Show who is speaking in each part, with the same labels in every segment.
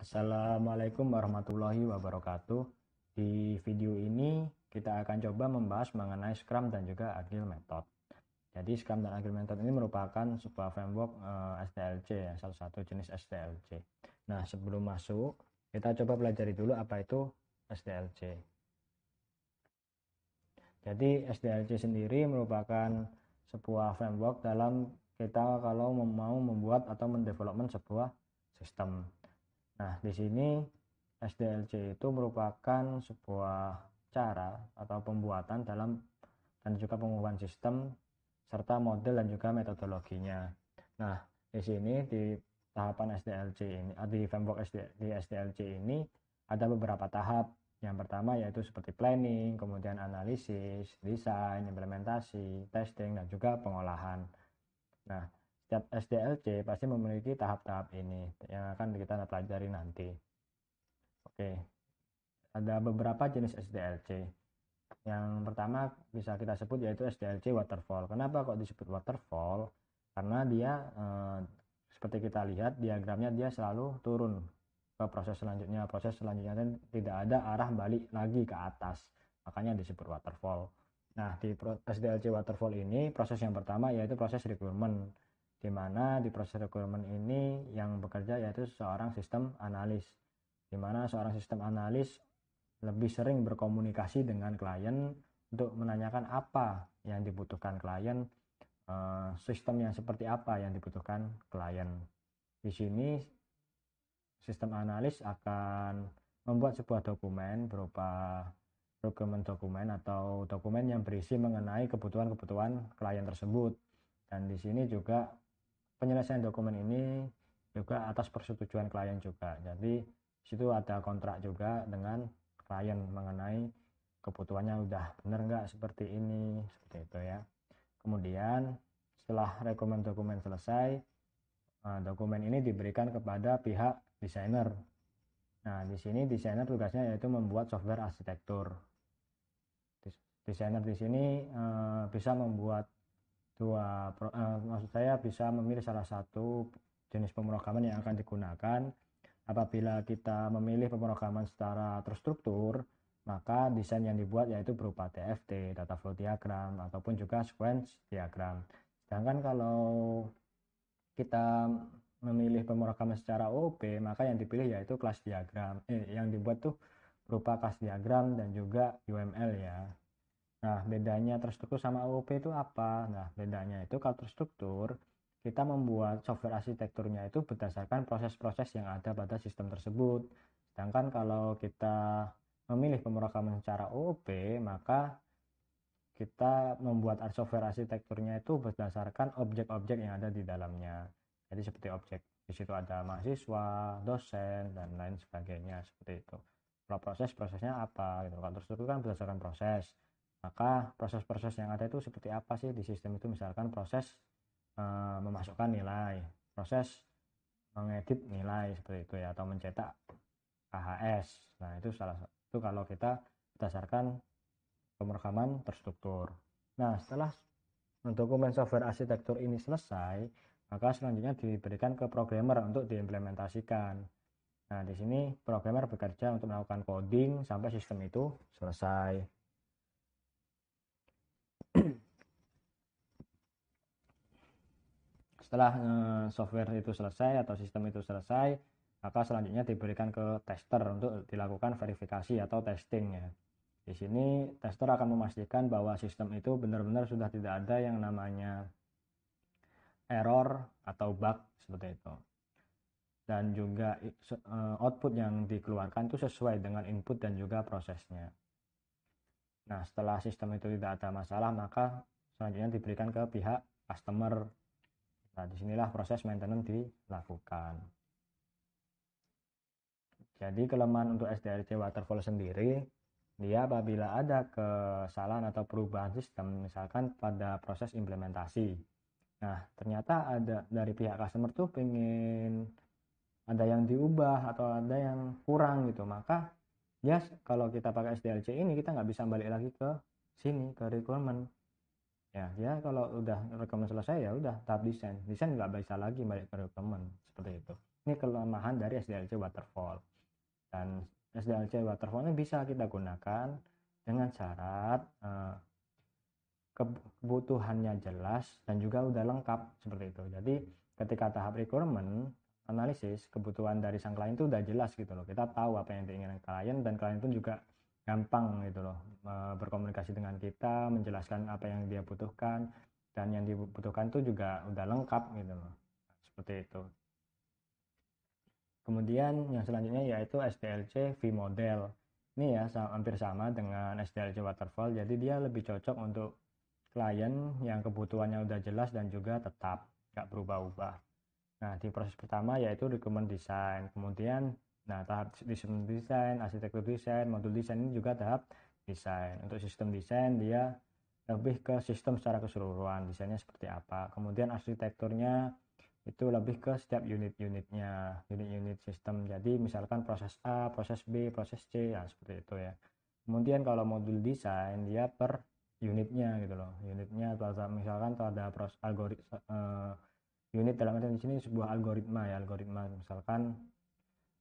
Speaker 1: Assalamualaikum warahmatullahi wabarakatuh. Di video ini kita akan coba membahas mengenai Scrum dan juga Agile Method. Jadi Scrum dan Agile Method ini merupakan sebuah framework SDLC ya, salah satu jenis SDLC. Nah, sebelum masuk, kita coba pelajari dulu apa itu SDLC. Jadi SDLC sendiri merupakan sebuah framework dalam kita kalau mau membuat atau mendevelopment sebuah sistem. Nah, di sini SDLC itu merupakan sebuah cara atau pembuatan dalam dan juga pengubahan sistem serta model dan juga metodologinya. Nah, di sini di tahapan SDLC ini, di framework di SDLC ini ada beberapa tahap. Yang pertama yaitu seperti planning, kemudian analisis, desain, implementasi, testing, dan juga pengolahan. Nah, setiap SDLC pasti memiliki tahap-tahap ini yang akan kita pelajari nanti. Oke, ada beberapa jenis SDLC. Yang pertama bisa kita sebut yaitu SDLC waterfall. Kenapa kok disebut waterfall? Karena dia seperti kita lihat diagramnya dia selalu turun ke proses selanjutnya. Proses selanjutnya dan tidak ada arah balik lagi ke atas. Makanya disebut waterfall. Nah, di SDLC waterfall ini proses yang pertama yaitu proses requirement, di mana di proses requirement ini yang bekerja yaitu seorang sistem analis, di mana seorang sistem analis lebih sering berkomunikasi dengan klien untuk menanyakan apa yang dibutuhkan klien, sistem yang seperti apa yang dibutuhkan klien. Di sini sistem analis akan membuat sebuah dokumen berupa dokumen atau dokumen yang berisi mengenai kebutuhan-kebutuhan klien tersebut. Dan di sini juga penyelesaian dokumen ini juga atas persetujuan klien juga. Jadi situ ada kontrak juga dengan klien mengenai kebutuhannya udah bener nggak seperti ini, seperti itu ya. Kemudian setelah dokumen selesai, dokumen ini diberikan kepada pihak desainer. Nah, di sini desainer tugasnya yaitu membuat software arsitektur. Desainer di sini bisa membuat maksud saya bisa memilih salah satu jenis pemrograman yang akan digunakan. Apabila kita memilih pemrograman secara terstruktur, maka desain yang dibuat yaitu berupa TFT, data flow diagram, ataupun juga sequence diagram. Sedangkan kalau kita memilih pemrograman secara OOP, maka yang dipilih yaitu kelas diagram. Yang dibuat tuh berupa kelas diagram dan juga UML ya. Nah, bedanya terstruktur sama OOP itu apa? Nah, bedanya itu kalau terstruktur, kita membuat software arsitekturnya itu berdasarkan proses-proses yang ada pada sistem tersebut. Sedangkan kalau kita memilih pemrograman secara OOP, maka kita membuat software arsitekturnya itu berdasarkan objek-objek yang ada di dalamnya. Jadi seperti objek, di situ ada mahasiswa, dosen, dan lain sebagainya, seperti itu. Kalau prosesnya apa gitu. Kalau terstruktur kan berdasarkan proses. Maka proses-proses yang ada itu seperti apa sih di sistem itu, misalkan proses memasukkan nilai, proses mengedit nilai seperti itu ya, atau mencetak KHS. Nah, itu salah satu kalau kita berdasarkan pemrograman terstruktur. Nah, setelah dokumen software arsitektur ini selesai, maka selanjutnya diberikan ke programmer untuk diimplementasikan. Nah, di sini programmer bekerja untuk melakukan coding sampai sistem itu selesai. Setelah software itu selesai atau sistem itu selesai, maka selanjutnya diberikan ke tester untuk dilakukan verifikasi atau testing ya. Di sini tester akan memastikan bahwa sistem itu benar-benar sudah tidak ada yang namanya error atau bug seperti itu. Dan juga output yang dikeluarkan itu sesuai dengan input dan juga prosesnya. Nah, setelah sistem itu tidak ada masalah, maka selanjutnya diberikan ke pihak customer. Nah, disinilah proses maintenance dilakukan. Jadi kelemahan untuk SDLC waterfall sendiri, dia apabila ada kesalahan atau perubahan sistem, misalkan pada proses implementasi. Nah, ternyata ada dari pihak customer tuh pengen ada yang diubah atau ada yang kurang gitu, maka ya kalau kita pakai SDLC ini kita nggak bisa balik lagi ke sini ke requirement. Ya kalau udah requirement selesai ya udah tahap desain nggak bisa lagi balik ke requirement seperti itu. Ini kelemahan dari SDLC waterfall. Dan SDLC waterfall ini bisa kita gunakan dengan syarat kebutuhannya jelas dan juga udah lengkap seperti itu. Jadi ketika tahap requirement analisis, kebutuhan dari sang klien itu udah jelas gitu loh. Kita tahu apa yang diinginkan klien, dan klien pun juga gampang gitu loh berkomunikasi dengan kita, menjelaskan apa yang dia butuhkan, dan yang dibutuhkan itu juga udah lengkap gitu loh. Seperti itu. Kemudian yang selanjutnya yaitu SDLC V-model. Ini ya hampir sama dengan SDLC waterfall, jadi dia lebih cocok untuk klien yang kebutuhannya udah jelas dan juga tetap nggak berubah-ubah. Nah, di proses pertama yaitu requirement design, kemudian tahap sistem desain, arsitektur desain, modul desain ini juga tahap desain. Untuk sistem desain dia lebih ke sistem secara keseluruhan, desainnya seperti apa. Kemudian arsitekturnya itu lebih ke setiap unit-unitnya, unit-unit sistem. Jadi misalkan proses A, proses B, proses C, ya seperti itu ya. Kemudian kalau modul desain dia per unitnya gitu loh. Unitnya misalkan ada proses algoritma, unit dalam arti di sini sebuah algoritma ya, algoritma misalkan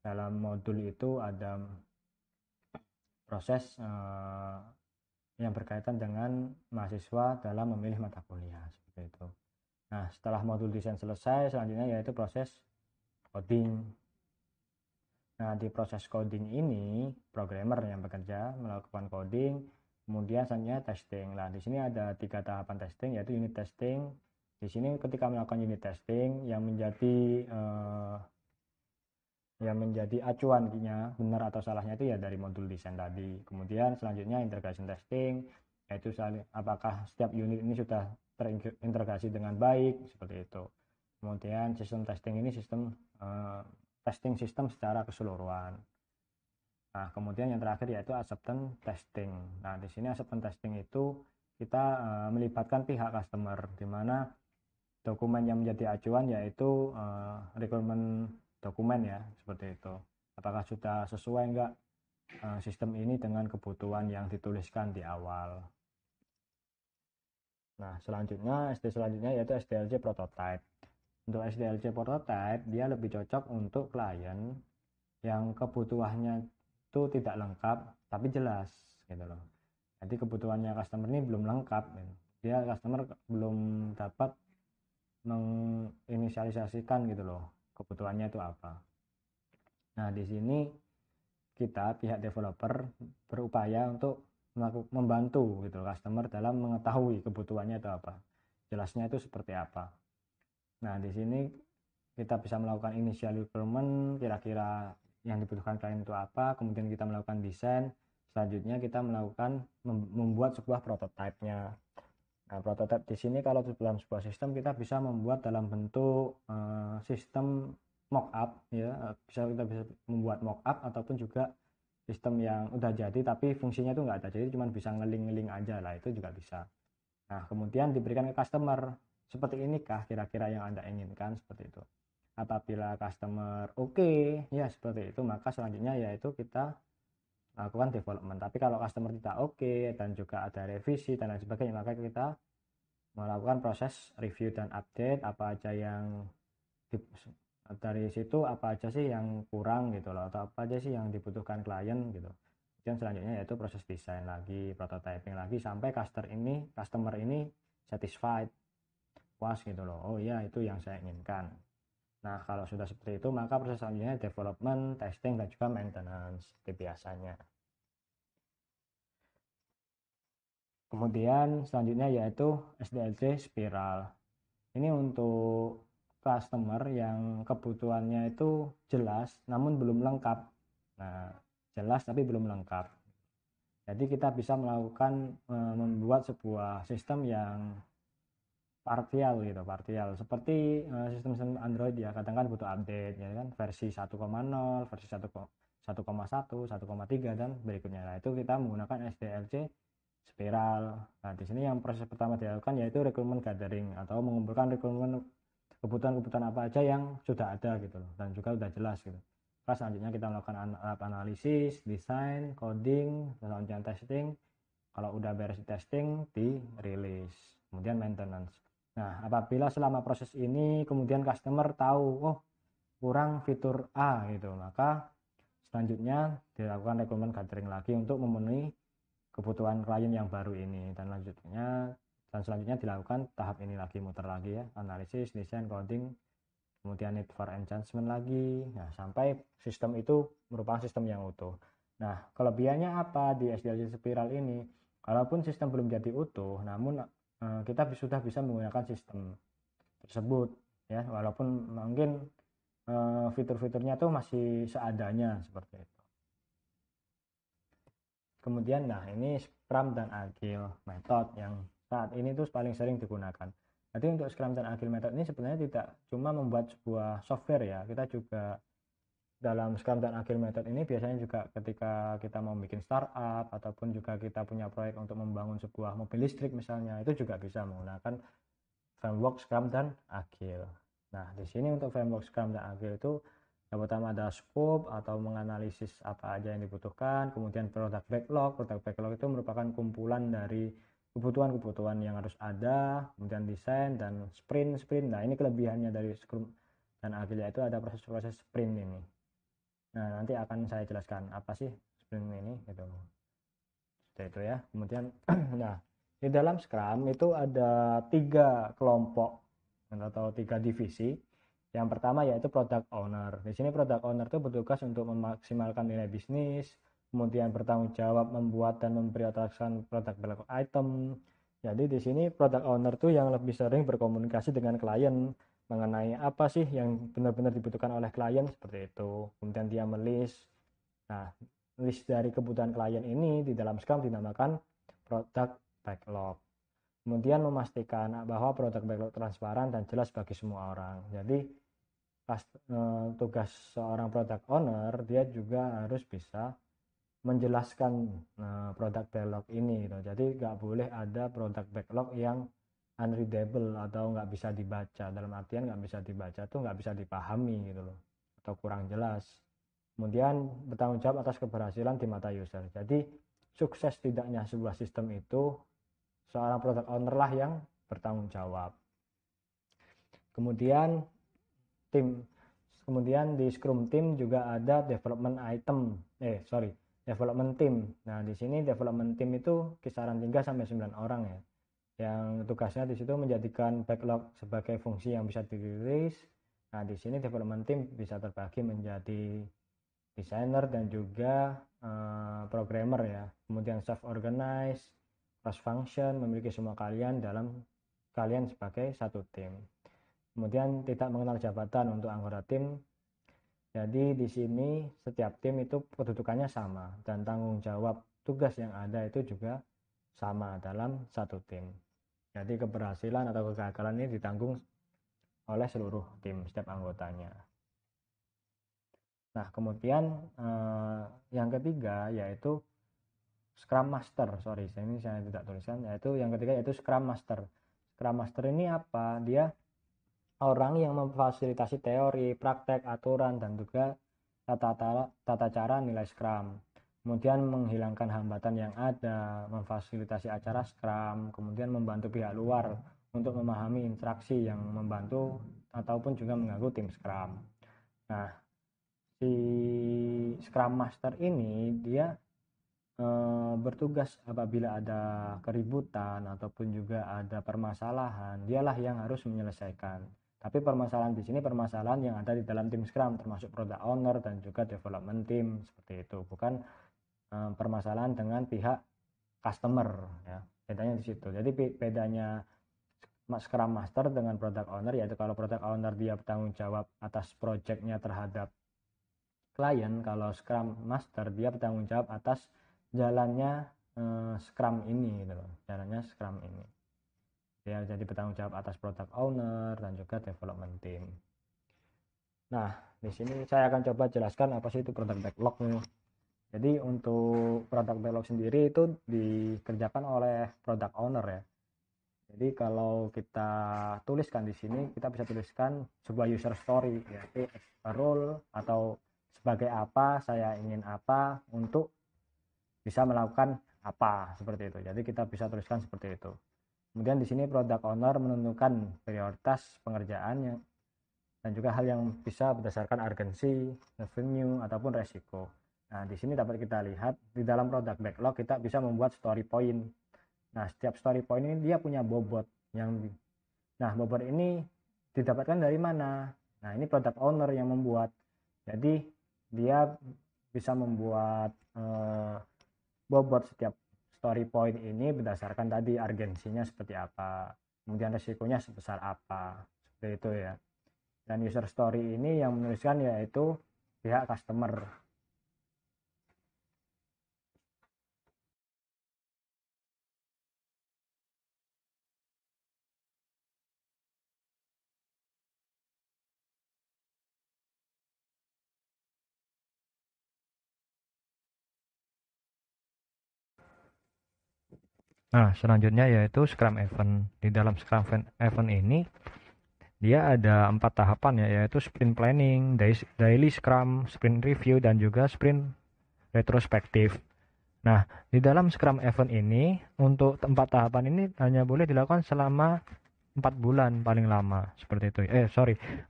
Speaker 1: dalam modul itu ada proses yang berkaitan dengan mahasiswa dalam memilih mata kuliah seperti itu. Nah, setelah modul desain selesai, selanjutnya yaitu proses coding. Nah, di proses coding ini programmer yang bekerja melakukan coding, kemudian selanjutnya testing. Nah, di sini ada 3 tahapan testing, yaitu unit testing. Di sini ketika melakukan unit testing yang menjadi acuannya benar atau salahnya itu ya dari modul desain tadi. Kemudian selanjutnya integration testing, yaitu apakah setiap unit ini sudah terintegrasi dengan baik seperti itu. Kemudian sistem testing ini testing sistem secara keseluruhan. Nah, kemudian yang terakhir yaitu acceptance testing. Nah, di sini acceptance testing itu kita melibatkan pihak customer, di mana dokumen yang menjadi acuan yaitu requirement dokumen ya, seperti itu. Apakah sudah sesuai enggak sistem ini dengan kebutuhan yang dituliskan di awal. Nah, selanjutnya yaitu SDLC prototype. Untuk SDLC prototype dia lebih cocok untuk klien yang kebutuhannya itu tidak lengkap tapi jelas gitu loh. Jadi kebutuhannya customer ini belum lengkap gitu. Dia customer belum dapat menginisialisasikan gitu loh kebutuhannya itu apa. Nah, di sini kita pihak developer berupaya untuk membantu gitu customer dalam mengetahui kebutuhannya itu apa, jelasnya itu seperti apa. Nah, di sini kita bisa melakukan initial requirement, kira-kira yang dibutuhkan klien itu apa, kemudian kita melakukan desain, selanjutnya kita melakukan membuat sebuah prototipe-nya. Nah, prototipe di sini kalau dalam sebuah sistem kita bisa membuat dalam bentuk sistem mockup ya, kita bisa membuat mockup ataupun juga sistem yang udah jadi tapi fungsinya itu nggak ada, jadi cuma bisa ngeling-ngeling aja lah, itu juga bisa. Nah, kemudian diberikan ke customer, seperti inikah kira-kira yang Anda inginkan, seperti itu. Apabila customer oke, ya seperti itu, maka selanjutnya yaitu kita lakukan development. Tapi kalau customer tidak oke dan juga ada revisi dan lain sebagainya, maka kita melakukan proses review dan update apa aja yang dari situ, apa aja sih yang kurang gitu loh, atau apa aja sih yang dibutuhkan klien gitu. Dan selanjutnya yaitu proses desain lagi, prototyping lagi, sampai customer ini satisfied, puas gitu loh. Oh iya, itu yang saya inginkan. Nah, kalau sudah seperti itu, maka proses selanjutnya development, testing, dan juga maintenance seperti biasanya. Kemudian selanjutnya yaitu SDLC spiral. Ini untuk customer yang kebutuhannya itu jelas namun belum lengkap. Nah, jelas tapi belum lengkap. Jadi kita bisa melakukan membuat sebuah sistem yang partial gitu, partial seperti sistem Android ya, kadang kan butuh update ya kan, versi 1,0, versi 1,1, 1,3 dan berikutnya. Nah, itu kita menggunakan SDLC spiral. Nah, di sini yang proses pertama dilakukan yaitu requirement gathering atau mengumpulkan requirement kebutuhan-kebutuhan apa aja yang sudah ada gitu loh, dan juga sudah jelas gitu. Terus selanjutnya kita melakukan analisis, desain, coding, selanjutnya testing. Kalau udah beres testing, di release, kemudian maintenance. Nah, apabila selama proses ini kemudian customer tahu, oh kurang fitur A gitu, maka selanjutnya dilakukan requirement gathering lagi untuk memenuhi kebutuhan klien yang baru ini, dan selanjutnya dilakukan tahap ini lagi, muter lagi ya, analisis, desain, coding, kemudian need for enhancement lagi. Nah, sampai sistem itu merupakan sistem yang utuh. Nah, kelebihannya apa di SDLC spiral ini? Walaupun sistem belum jadi utuh, namun kita sudah bisa menggunakan sistem tersebut ya, walaupun mungkin fitur-fiturnya tuh masih seadanya seperti itu. Kemudian nah ini Scrum dan Agile Method yang saat ini tuh paling sering digunakan. Jadi untuk Scrum dan Agile Method ini sebenarnya tidak cuma membuat sebuah software ya, kita juga dalam Scrum dan Agile Method ini biasanya juga ketika kita mau bikin startup ataupun juga kita punya proyek untuk membangun sebuah mobil listrik misalnya, itu juga bisa menggunakan framework Scrum dan Agile. Nah, di sini untuk framework Scrum dan Agile itu yang pertama ada scope atau menganalisis apa aja yang dibutuhkan, kemudian product backlog. Product backlog itu merupakan kumpulan dari kebutuhan-kebutuhan yang harus ada, kemudian desain dan sprint. Nah, ini kelebihannya dari Scrum dan Agile itu ada proses-proses sprint ini. Nah, nanti akan saya jelaskan apa sih sprint ini gitu. Seperti itu ya. Kemudian nah, di dalam Scrum itu ada 3 kelompok atau 3 divisi. Yang pertama yaitu product owner. Di sini product owner itu bertugas untuk memaksimalkan nilai bisnis, kemudian bertanggung jawab membuat dan memprioritaskan produk backlog item. Jadi di sini product owner tuh yang lebih sering berkomunikasi dengan klien mengenai apa sih yang benar-benar dibutuhkan oleh klien seperti itu. Kemudian dia melis. Nah, list dari kebutuhan klien ini di dalam Scrum dinamakan product backlog. Kemudian memastikan bahwa produk backlog transparan dan jelas bagi semua orang. Jadi tugas seorang product owner, dia juga harus bisa menjelaskan produk backlog ini gitu. Jadi nggak boleh ada produk backlog yang unreadable atau nggak bisa dibaca. Dalam artian nggak bisa dibaca tuh nggak bisa dipahami gitu loh, atau kurang jelas. Kemudian bertanggung jawab atas keberhasilan di mata user. Jadi sukses tidaknya sebuah sistem itu seorang product owner lah yang bertanggung jawab. Kemudian di Scrum team juga ada development team. Nah, di sini development team itu kisaran 3 sampai 9 orang ya. Yang tugasnya di situ menjadikan backlog sebagai fungsi yang bisa dirilis. Nah, di sini development team bisa terbagi menjadi designer dan juga programmer ya. Kemudian self organize, cross function, memiliki semua kalian sebagai satu tim. Kemudian tidak mengenal jabatan untuk anggota tim. Jadi di sini setiap tim itu kedudukannya sama dan tanggung jawab tugas yang ada itu juga sama dalam satu tim. Jadi keberhasilan atau kegagalan ini ditanggung oleh seluruh tim, setiap anggotanya. Nah, kemudian yang ketiga yaitu Scrum Master. Ini saya tidak tuliskan, yaitu yang ketiga yaitu Scrum Master. Scrum Master ini apa? Dia orang yang memfasilitasi teori, praktek, aturan, dan juga tata cara nilai Scrum. Kemudian menghilangkan hambatan yang ada, memfasilitasi acara Scrum, kemudian membantu pihak luar untuk memahami interaksi yang membantu ataupun juga mengganggu tim Scrum. Nah, si Scrum Master ini dia bertugas apabila ada keributan ataupun juga ada permasalahan, dialah yang harus menyelesaikan. Tapi permasalahan di sini permasalahan yang ada di dalam tim Scrum, termasuk product owner dan juga development team seperti itu, bukan permasalahan dengan pihak customer ya. Bedanya di situ. Jadi bedanya Scrum Master dengan product owner yaitu kalau product owner dia bertanggung jawab atas projectnya terhadap klien, kalau Scrum Master dia bertanggung jawab atas jalannya Scrum ini gitu loh. Jalannya Scrum ini. Dia jadi bertanggung jawab atas product owner dan juga development team. Nah, di sini saya akan coba jelaskan apa sih itu product backlog nih. Jadi untuk product backlog sendiri itu dikerjakan oleh product owner ya. Jadi kalau kita tuliskan di sini, kita bisa tuliskan sebuah user story, yaitu role atau sebagai apa, saya ingin apa untuk bisa melakukan apa seperti itu. Jadi kita bisa tuliskan seperti itu. Kemudian di sini product owner menentukan prioritas pengerjaan dan juga hal yang bisa berdasarkan urgensi, revenue, ataupun resiko. Nah, di sini dapat kita lihat di dalam product backlog kita bisa membuat story point. Nah, setiap story point ini dia punya bobot bobot ini didapatkan dari mana? Nah, ini product owner yang membuat. Jadi dia bisa membuat bobot setiap story point ini berdasarkan tadi urgensinya seperti apa, kemudian resikonya sebesar apa, seperti itu ya. Dan user story ini yang menuliskan yaitu pihak customer.
Speaker 2: Nah, selanjutnya yaitu Scrum Event. Di dalam Scrum Event ini, dia ada 4 tahapan ya, yaitu Sprint Planning, Daily Scrum, Sprint Review, dan juga Sprint Retrospektif. Nah, di dalam Scrum Event ini, untuk 4 tahapan ini hanya boleh dilakukan selama 4 bulan paling lama, seperti itu. 4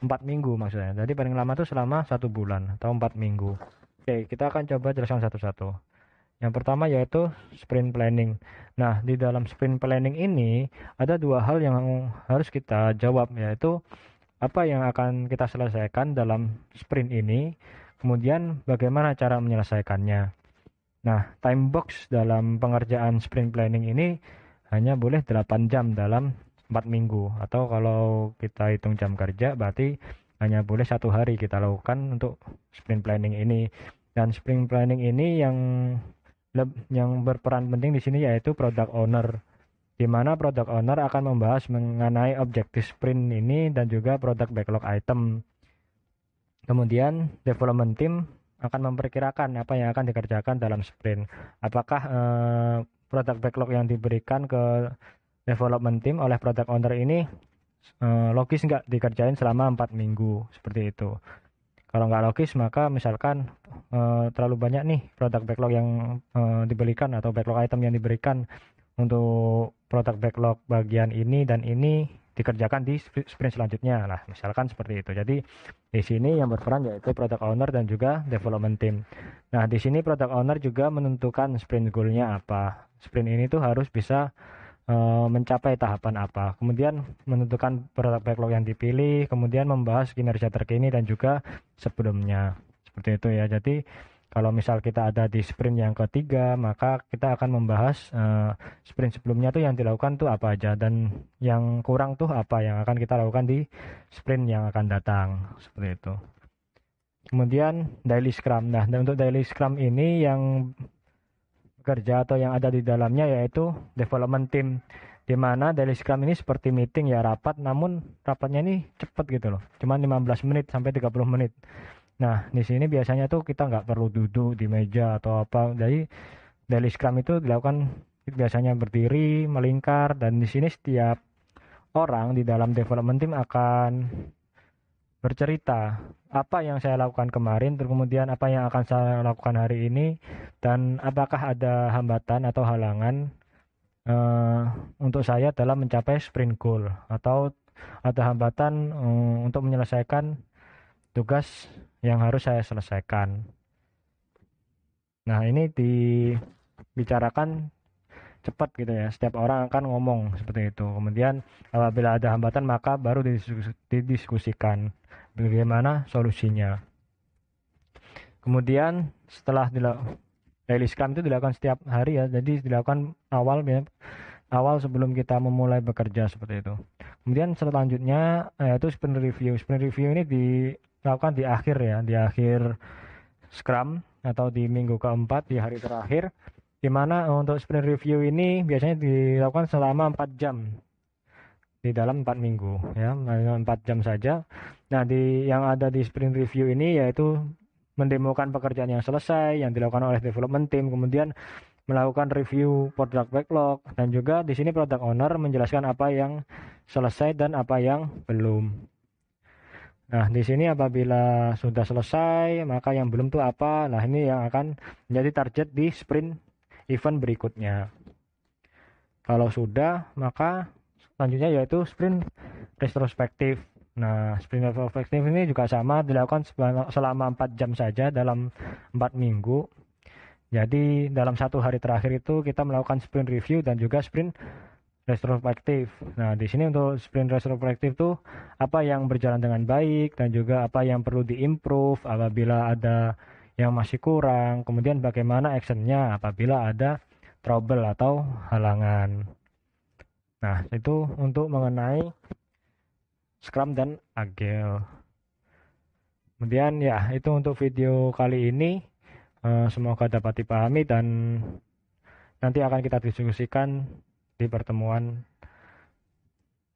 Speaker 2: minggu maksudnya. Jadi paling lama itu selama 1 bulan atau 4 minggu. Oke, kita akan coba jelaskan satu-satu. Yang pertama yaitu sprint planning. Nah, di dalam sprint planning ini ada 2 hal yang harus kita jawab, yaitu apa yang akan kita selesaikan dalam sprint ini, kemudian bagaimana cara menyelesaikannya. Nah, time box dalam pengerjaan sprint planning ini hanya boleh 8 jam dalam 4 minggu, atau kalau kita hitung jam kerja berarti hanya boleh 1 hari kita lakukan untuk sprint planning ini. Dan sprint planning ini yang berperan penting di sini yaitu product owner, di mana product owner akan membahas mengenai objektif sprint ini dan juga product backlog item. Kemudian development team akan memperkirakan apa yang akan dikerjakan dalam sprint. Apakah product backlog yang diberikan ke development team oleh product owner ini logis nggak dikerjain selama 4 minggu, seperti itu. Kalau nggak logis, maka misalkan terlalu banyak nih product backlog yang diberikan atau backlog item yang diberikan untuk product backlog bagian ini dan ini dikerjakan di sprint selanjutnya. Nah, misalkan seperti itu. Jadi di sini yang berperan yaitu product owner dan juga development team. Nah, di sini product owner juga menentukan sprint goal-nya apa. Sprint ini tuh harus bisa mencapai tahapan apa, kemudian menentukan produk backlog yang dipilih, kemudian membahas kinerja terkini dan juga sebelumnya, seperti itu ya. Jadi kalau misal kita ada di sprint yang ketiga, maka kita akan membahas sprint sebelumnya tuh yang dilakukan tuh apa aja, dan yang kurang tuh apa yang akan kita lakukan di sprint yang akan datang, seperti itu. Kemudian daily scrum. Nah, dan untuk daily scrum ini yang kerja atau yang ada di dalamnya yaitu development team, di mana daily scrum ini seperti meeting ya, rapat, namun rapatnya ini cepat gitu loh, cuma 15 menit sampai 30 menit. Nah, di sini biasanya tuh kita nggak perlu duduk di meja atau apa, jadi daily scrum itu dilakukan biasanya berdiri, melingkar, dan di sini setiap orang di dalam development team akan bercerita apa yang saya lakukan kemarin, terus kemudian apa yang akan saya lakukan hari ini, dan apakah ada hambatan atau halangan untuk saya dalam mencapai sprint goal, atau ada hambatan untuk menyelesaikan tugas yang harus saya selesaikan. Nah, ini dibicarakan cepat gitu ya, setiap orang akan ngomong seperti itu. Kemudian apabila ada hambatan maka baru didiskusikan bagaimana solusinya. Kemudian setelah daily scrum itu dilakukan setiap hari ya, jadi dilakukan awal sebelum kita memulai bekerja, seperti itu. Kemudian selanjutnya yaitu sprint review. Sprint review ini dilakukan di akhir ya, di akhir scrum atau di minggu keempat, di hari terakhir, di mana untuk sprint review ini biasanya dilakukan selama 4 jam di dalam 4 minggu ya, 4 jam saja. Nah, yang ada di sprint review ini yaitu mendemokan pekerjaan yang selesai yang dilakukan oleh development team, kemudian melakukan review product backlog, dan juga di sini product owner menjelaskan apa yang selesai dan apa yang belum. Nah, di sini apabila sudah selesai, maka yang belum tuh apa? Nah, ini yang akan menjadi target di sprint event berikutnya. Kalau sudah, maka selanjutnya yaitu sprint retrospektif. Nah, sprint retrospective ini juga sama, dilakukan selama 4 jam saja dalam 4 minggu. Jadi dalam 1 hari terakhir itu kita melakukan sprint review dan juga sprint retrospektif. Nah, di sini untuk sprint retrospektif tuh apa yang berjalan dengan baik dan juga apa yang perlu diimprove apabila ada yang masih kurang, kemudian bagaimana actionnya apabila ada trouble atau halangan. Nah, itu untuk mengenai Scrum dan Agile. Kemudian ya, itu untuk video kali ini. Semoga dapat dipahami dan nanti akan kita diskusikan di pertemuan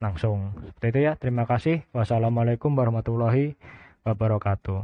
Speaker 2: langsung. Seperti itu ya, terima kasih. Wassalamualaikum warahmatullahi wabarakatuh.